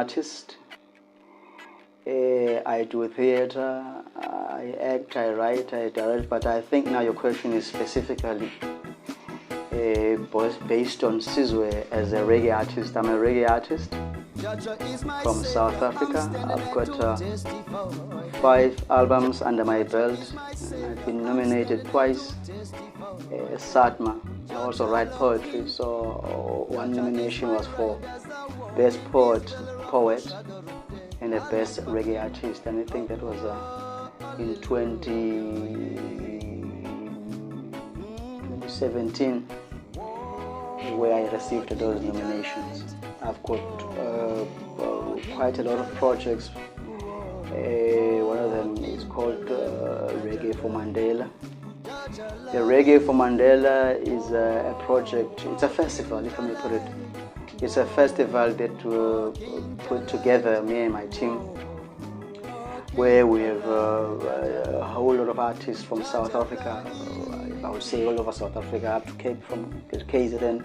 artist. I do theater, I act, I write, I direct, but I think now your question is specifically based on Sizwe as a reggae artist. I'm a reggae artist from South Africa. I've got 5 albums under my belt. I've been nominated twice. Satma. I also write poetry, so one nomination was for Best Poet, and the Best Reggae Artist, and I think that was in 2017 where I received those nominations. I've got quite a lot of projects. One of them is called Reggae4Mandela. The Reggae4Mandela is a project, it's a festival, if I may put it. It's a festival that put together me and my team, where we have a whole lot of artists from South Africa. I would say all over South Africa, up to KZN,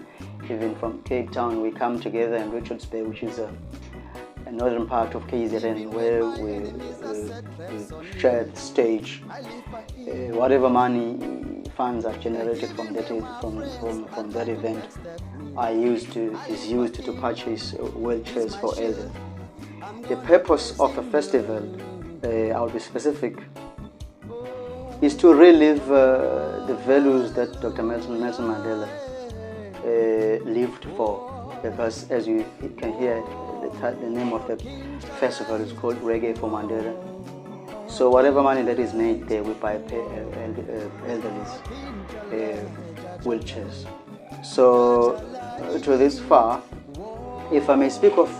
even from Cape Town. We come together in Richards Bay, which is a northern part of KZN, where we share the stage. Whatever funds are generated from that event is used to purchase wheelchairs for elders. The purpose of a festival, I'll be specific, is to relive the values that Dr. Nelson Mandela lived for. Because as you can hear, the name of the festival is called Reggae4Mandela. So whatever money that is made there, we buy elderly's wheelchairs. So to this far, if I may speak of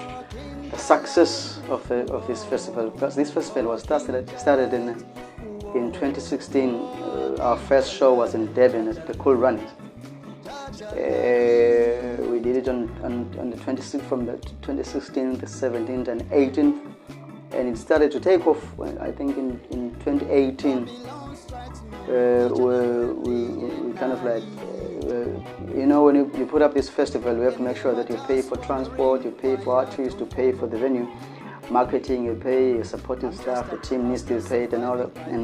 the success of this festival, because this festival was started in 2016. Our first show was in Durban at the Cool Runners. We did it on the 26th, from the 2016, the 17th and 18th, and it started to take off. I think in 2018, we kind of like, when you put up this festival, you have to make sure that you pay for transport, you pay for artists, you pay for the venue, marketing, you pay your supporting staff, the team needs to be paid, and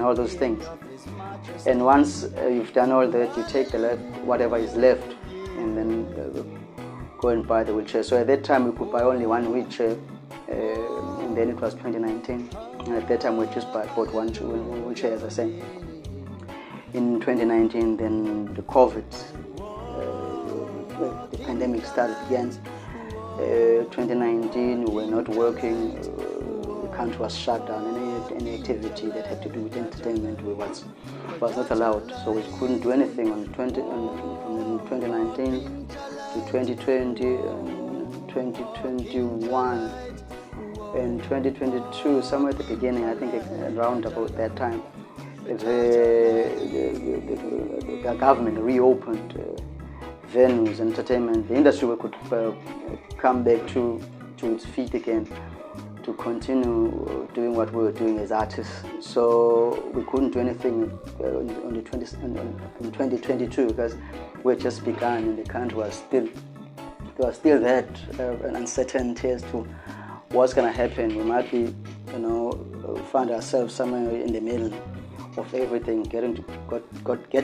all those things. And once you've done all that, you take whatever is left, and then go and buy the wheelchair. So at that time, we could buy only one wheelchair, and then it was 2019. And at that time, we just bought one wheelchair, as I said. In 2019, then the COVID, the pandemic started again. 2019, we were not working. The country was shut down. Any activity that had to do with entertainment was not allowed. So we couldn't do anything from 2019 to 2020, 2021, and 2022. Somewhere at the beginning, I think around about that time, the government reopened venues, entertainment. The industry could come back to its feet again, to continue doing what we were doing as artists. So we couldn't do anything in 2022 because we had just begun, and the country was still that an uncertainty as to what's going to happen. We might be, find ourselves somewhere in the middle of everything, get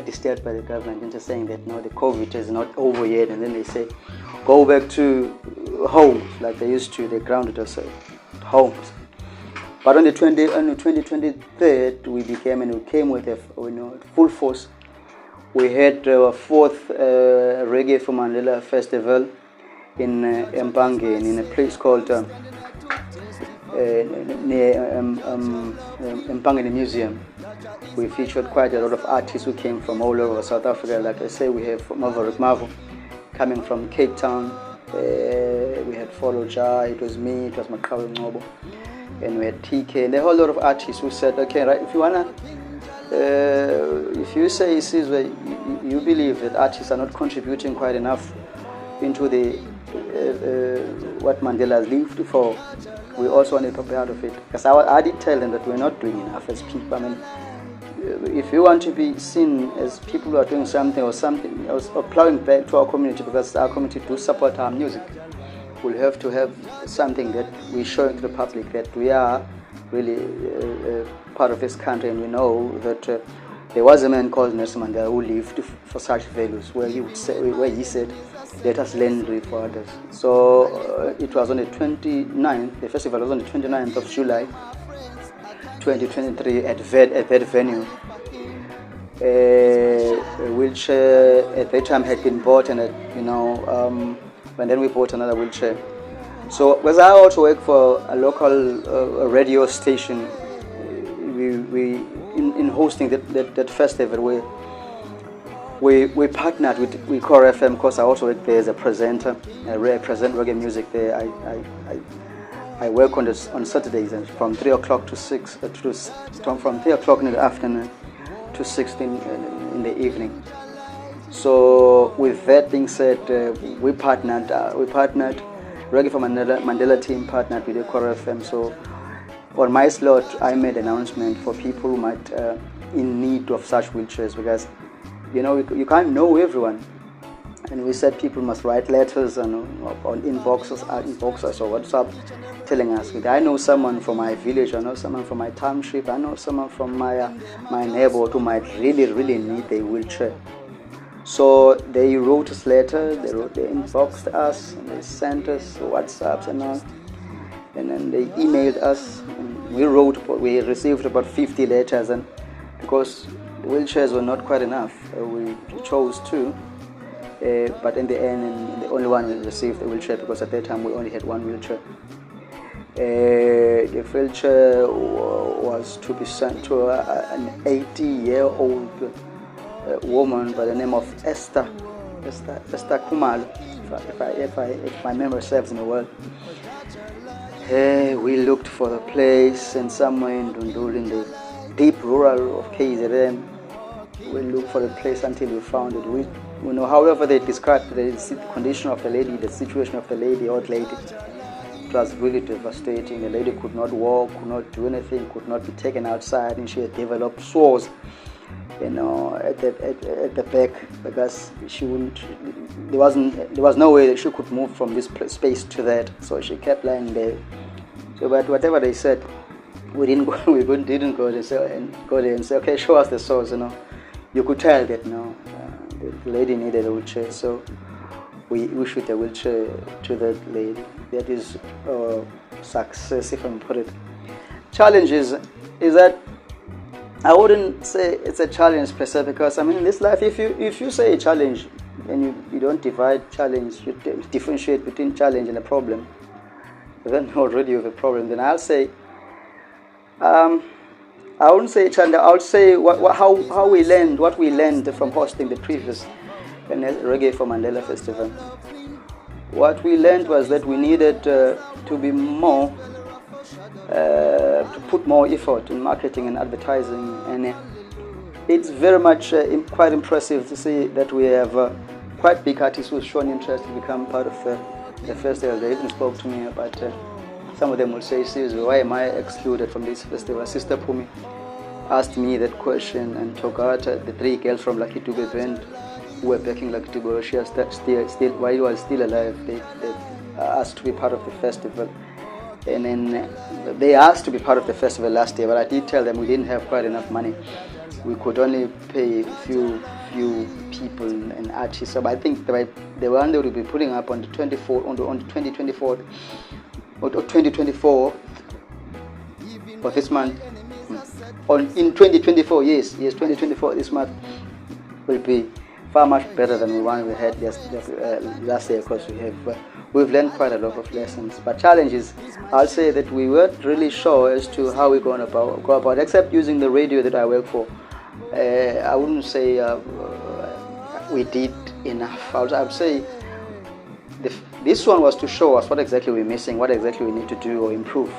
disturbed by the government into saying that no, the COVID is not over yet, and then they say go back to homes like they used to. They grounded us homes. But on the 2023rd, we came with a full force. We had our 4th Reggae4Mandela festival in Empangeni, in a place called near Empangeni Museum. We featured quite a lot of artists who came from all over South Africa. Like I say, we have Maverick Mavo coming from Cape Town. We had Follow Ja, it was me, it was Makawe Ngobo, and we had TK, and a whole lot of artists who said, okay, right, if you say you believe that artists are not contributing quite enough into the what Mandela has lived for, we also want to be part of it. Because I did tell them that we're not doing enough as people. I mean, if you want to be seen as people who are doing something or plowing back to our community, because our community do support our music, we'll have to have something that we show to the public that we are really part of this country, and we know that there was a man called Nelson Mandela who lived for such values, where he said, "Let us learn for others." So it was on the 29th. The festival was on the 29th of July, 2023, at that venue. A wheelchair at that time had been bought, and and then we bought another wheelchair. So, because I also work for a local radio station, we in hosting that festival, we partnered with Core FM, because I also work there as a presenter. I present reggae music there. I work on Saturdays, and from 3 o'clock to 6, from 3 o'clock in the afternoon to 16 in the evening. So with that being said, we partnered. Reggae4Mandela team partnered with the Core FM. So on my slot, I made an announcement for people who might in need of such wheelchairs, because you can't know everyone. And we said people must write letters on inboxes or WhatsApp, telling us, I know someone from my village, I know someone from my township, I know someone from my neighborhood who might really need a wheelchair. So they wrote us letters, they inboxed us, and they sent us WhatsApps and all, and then they emailed us. And we received about 50 letters, and because the wheelchairs were not quite enough, we chose two. But in the end, the only one we received a wheelchair, because at that time we only had one wheelchair. The wheelchair was to be sent to an 80-year-old woman by the name of Esther Kumalo, if my memory serves me well. We looked for the place, and somewhere in Dundul, in the deep rural of KZN, we looked for the place until we found it. We know, however they described the condition of the lady, the situation of the lady, old lady. It was really devastating. The lady could not walk, could not do anything, could not be taken outside, and she had developed sores, at the back, because she wouldn't. There was no way that she could move from this space to that, so she kept lying there. So, but whatever they said, we didn't go. We didn't go there and say, okay, show us the sores. You could tell that the lady needed a wheelchair, so we issued a wheelchair to that lady. That is success, if I put it. Challenge is that I wouldn't say it's a challenge per se, because in this life, if you say a challenge and you don't divide challenge, you differentiate between challenge and a problem, then already you have a problem. Then I'll say, I wouldn't say challenge. I would say how we learned, what we learned from hosting the previous Reggae4Mandela festival. What we learned was that we needed to be more, to put more effort in marketing and advertising, and it's very much quite impressive to see that we have quite big artists who've shown interest to become part of the festival. They even spoke to me about. Some of them will say, seriously, why am I excluded from this festival? Sister Pumi asked me that question, and Togata, the three girls from Lucky Dube band who were backing Lucky Dube, she was still, while he was still alive, they asked to be part of the festival. And then they asked to be part of the festival last year, but I did tell them we didn't have quite enough money. We could only pay a few people and artists. So I think the one they will be putting up on the 24th, on the 2024. Or 2024 of this month, in 2024, yes, 2024 this month will be far much better than the one we had last year, because we've learned quite a lot of lessons. But challenges, I'll say that we weren't really sure as to how we're going to go about, except using the radio that I work for. I wouldn't say we did enough. I would say this one was to show us what exactly we're missing, what exactly we need to do or improve.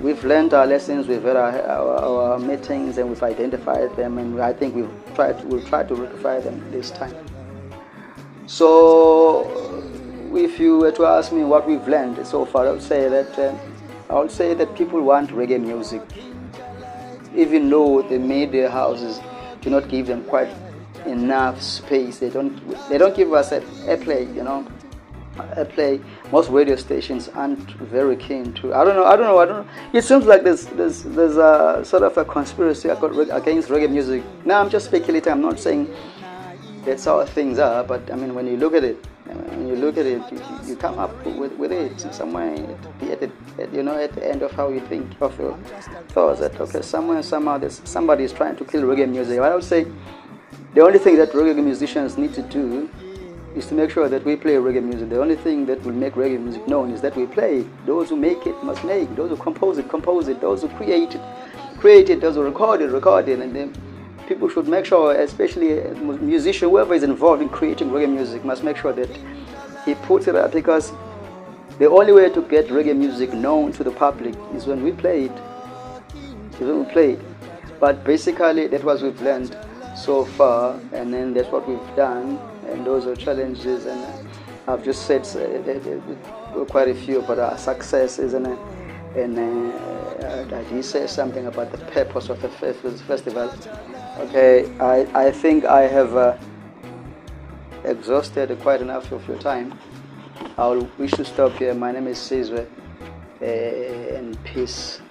We've learned our lessons, we've had our meetings, and we've identified them, and I think we'll try to rectify them this time. So, if you were to ask me what we've learned so far, I would say that people want reggae music, even though the media houses do not give them quite enough space. They don't give us a play, play. Most radio stations aren't very keen to. I don't know. It seems like there's a sort of a conspiracy against reggae music. Now I'm just speculating. I'm not saying that's how things are, but I mean, when you look at it, you come up with it somewhere at the end of how you think of your thoughts. That okay, somehow somebody is trying to kill reggae music. I would say the only thing that reggae musicians need to do is to make sure that we play reggae music. The only thing that will make reggae music known is that we play it. Those who make it must make it. Those who compose it, compose it. Those who create it. Those who record it. And then people should make sure, especially a musician, whoever is involved in creating reggae music, must make sure that he puts it up, because the only way to get reggae music known to the public is when we play it. But basically, that's what we've learned so far, and then that's what we've done, and those are challenges. And I've just said quite a few about our successes, and I did say something about the purpose of the festival. Okay, I think I have exhausted quite enough of your time. We should stop here. My name is Sizwe, and peace.